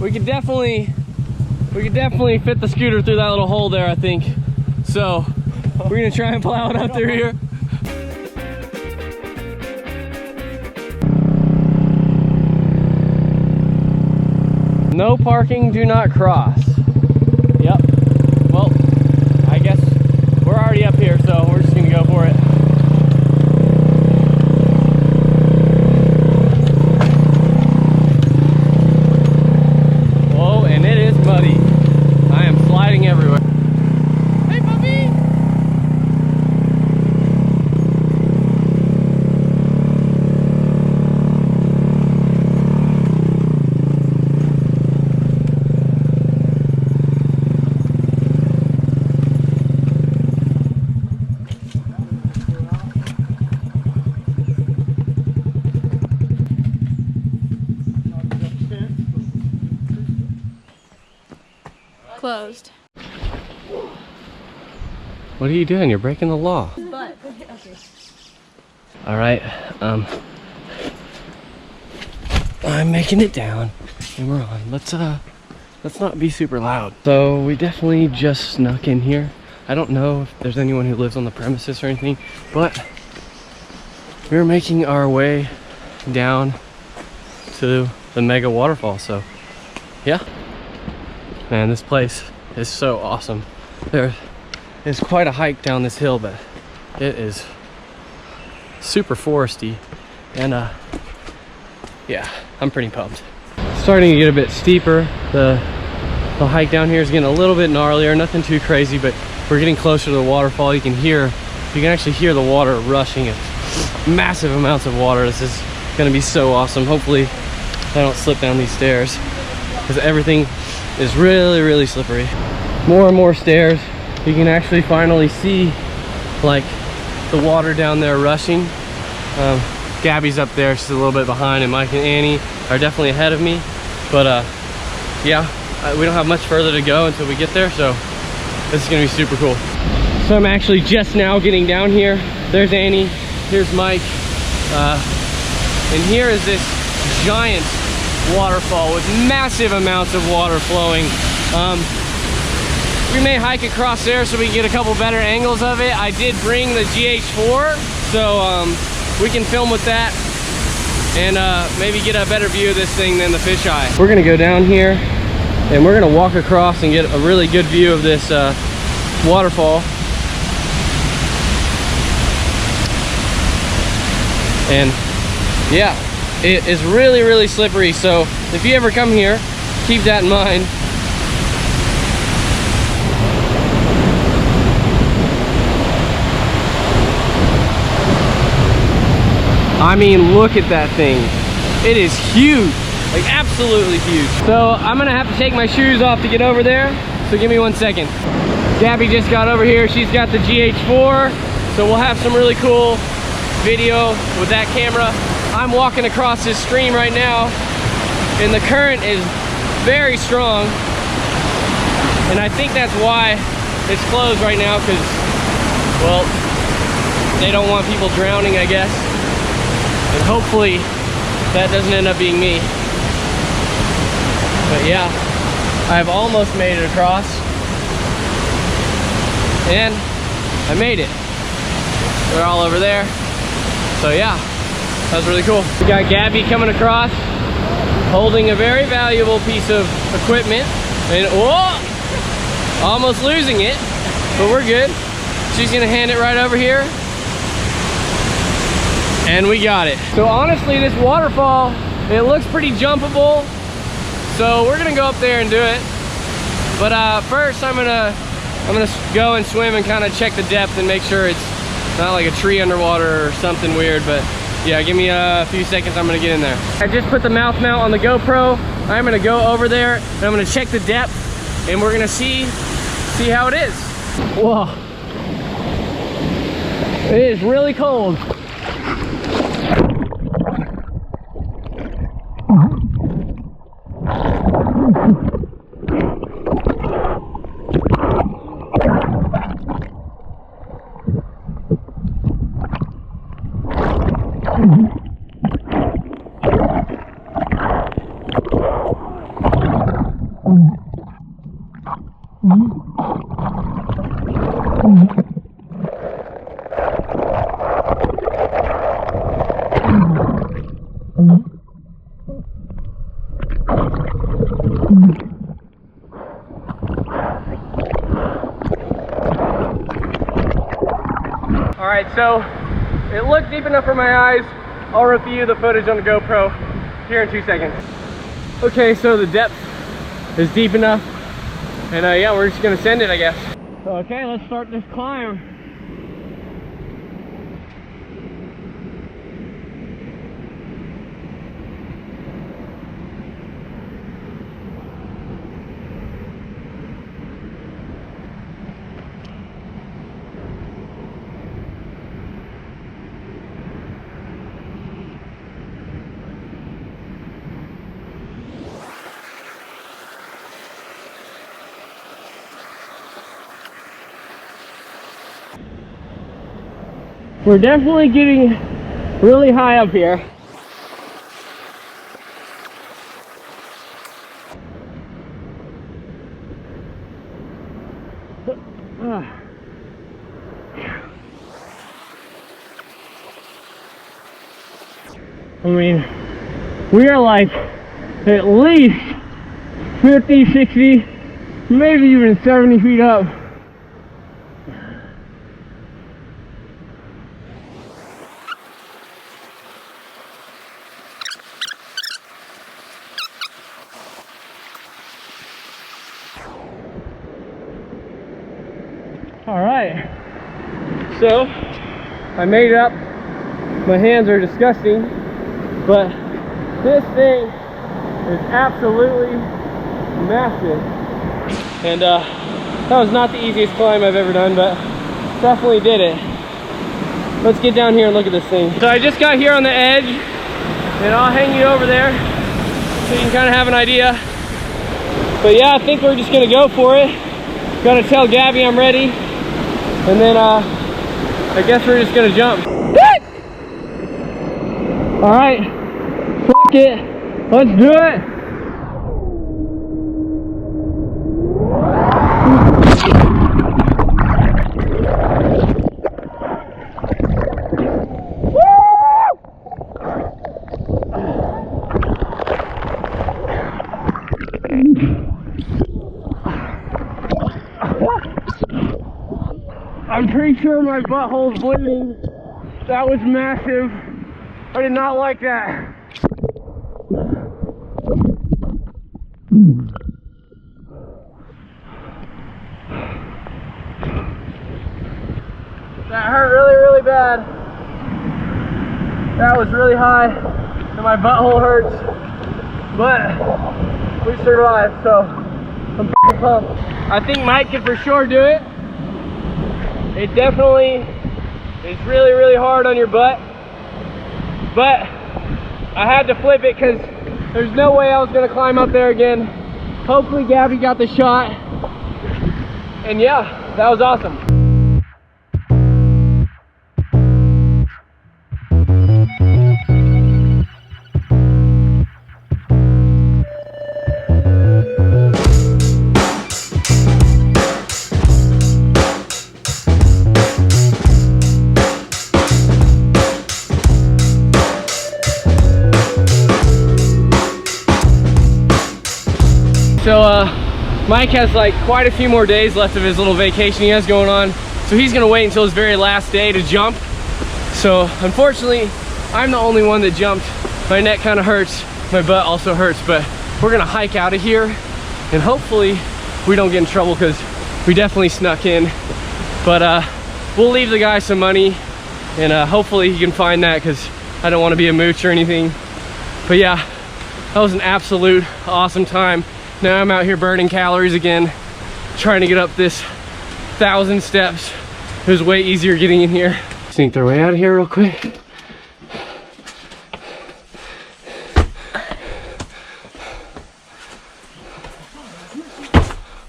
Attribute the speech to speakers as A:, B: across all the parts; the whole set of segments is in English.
A: we could definitely fit the scooter through that little hole there, I think. So we're gonna try and plow it up through here. No parking, do not cross. Yep. Well, I guess we're already up here, so we're just gonna go for it. Whoa, and it is muddy. I am sliding everywhere. Hey, puppy!
B: Closed.
A: What are you doing? You're breaking the law.
B: But
A: All right, I'm making it down, and we're on. Let's not be super loud. So we definitely just snuck in here. I don't know if there's anyone who lives on the premises or anything, but we're making our way down to the mega waterfall. So yeah, man, this place is so awesome. There is quite a hike down this hill, but it is super foresty, and yeah, I'm pretty pumped. Starting to get a bit steeper. The hike down here is getting a little bit gnarlier, nothing too crazy, but we're getting closer to the waterfall. You can actually hear the water rushing. It's massive amounts of water. This is gonna be so awesome. Hopefully I don't slip down these stairs, because everything is really, really slippery. More and more stairs. You can actually finally see like the water down there rushing. Gabby's up there, she's a little bit behind, and Mike and Annie are definitely ahead of me. But yeah, we don't have much further to go until we get there, so this is gonna be super cool. So I'm actually just now getting down here. There's Annie, here's Mike, and here is this giant waterfall with massive amounts of water flowing. We may hike across there so we can get a couple better angles of it. I did bring the GH4, so we can film with that and maybe get a better view of this thing than the fisheye. We're gonna go down here and we're gonna walk across and get a really good view of this waterfall. And yeah, it is really, really slippery, so if you ever come here, keep that in mind. I mean, look at that thing. It is huge, like absolutely huge. So I'm gonna have to take my shoes off to get over there, so give me 1 second. Gabby just got over here, she's got the GH4, so we'll have some really cool video with that camera. I'm walking across this stream right now, and the current is very strong, and I think that's why it's closed right now, because, well, they don't want people drowning, I guess. And hopefully that doesn't end up being me. But yeah, I've almost made it across, and I made it. They're all over there. So yeah, that was really cool. We got Gabby coming across, holding a very valuable piece of equipment, and whoa, almost losing it, but we're good. She's gonna hand it right over here, and we got it. So honestly, this waterfall, it looks pretty jumpable, so we're gonna go up there and do it. But first I'm gonna go and swim and kind of check the depth and make sure it's not like a tree underwater or something weird. But yeah, give me a few seconds, I'm gonna get in there. I just put the mouth mount on the GoPro. I'm gonna go over there and I'm gonna check the depth, and we're gonna see how it is. Whoa, it is really cold. All right, so it looked deep enough for my eyes. I'll review the footage on the GoPro here in 2 seconds. Okay, so the depth is deep enough, and yeah, we're just gonna send it, I guess. Okay, let's start this climb. We're definitely getting really high up here. I mean, we are like at least 50, 60, maybe even 70 feet up. All right, so I made it up. My hands are disgusting, but this thing is absolutely massive. And that was not the easiest climb I've ever done, but definitely did it. Let's get down here and look at this thing. So I just got here on the edge, and I'll hang you over there so you can kind of have an idea. But yeah, I think we're just gonna go for it. Gotta tell Gabby I'm ready. And then I guess we're just gonna jump. All right, fuck it, let's do it. I'm pretty sure my butthole's bleeding. That was massive. I did not like that. That hurt really, really bad. That was really high, and my butthole hurts. But we survived, so I'm pretty pumped. I think Mike can for sure do it. It definitely is really, really hard on your butt. But I had to flip it because there's no way I was gonna climb up there again. Hopefully Gabby got the shot. And yeah, that was awesome. So Mike has like quite a few more days left of his little vacation he has going on. So he's gonna wait until his very last day to jump. So unfortunately, I'm the only one that jumped. My neck kind of hurts, my butt also hurts, but we're gonna hike out of here and hopefully we don't get in trouble because we definitely snuck in. But we'll leave the guy some money and hopefully he can find that because I don't want to be a mooch or anything. But yeah, that was an absolute awesome time. Now I'm out here burning calories again, trying to get up this 1,000 steps. It was way easier getting in here. Sneak their way out of here real quick.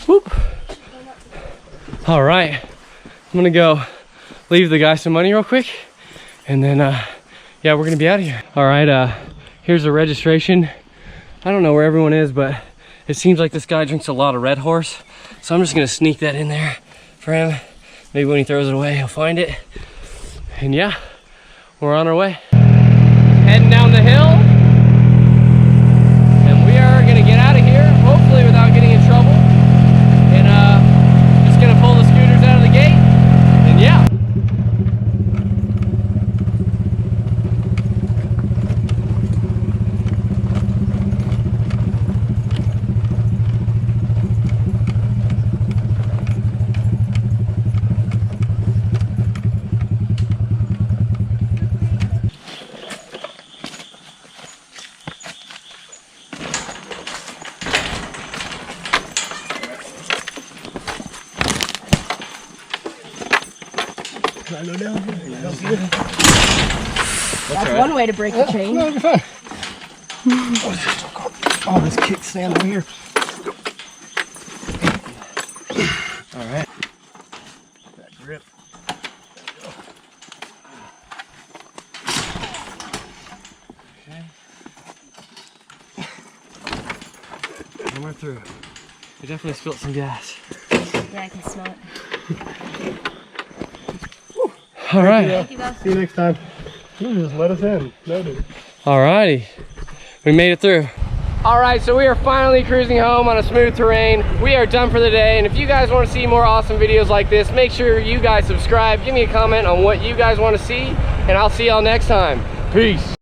A: Whoop. All right, I'm gonna go leave the guy some money real quick, and then yeah, we're gonna be out of here. All right, here's the registration. I don't know where everyone is, but it seems like this guy drinks a lot of Red Horse, so I'm just gonna sneak that in there for him. Maybe when he throws it away, he'll find it. And yeah, we're on our way. Heading down the hill, and we are gonna get out of here, hopefully without getting in trouble. And just gonna pull the scooters out of the gate, and yeah.
C: I go down here.
B: That's one way to break the chain.
C: No, you're fine. Oh, this kickstand over here. All right. That grip. Okay.
A: And we're through. We definitely spilled some gas.
B: Yeah, I can smell it.
A: All right.
B: Thank you, guys.
C: See you next time. You just let us in. No, dude.
A: Alrighty, we made it through. All right, so we are finally cruising home on a smooth terrain. We are done for the day, and if you guys want to see more awesome videos like this, make sure you guys subscribe. Give me a comment on what you guys want to see, and I'll see y'all next time. Peace.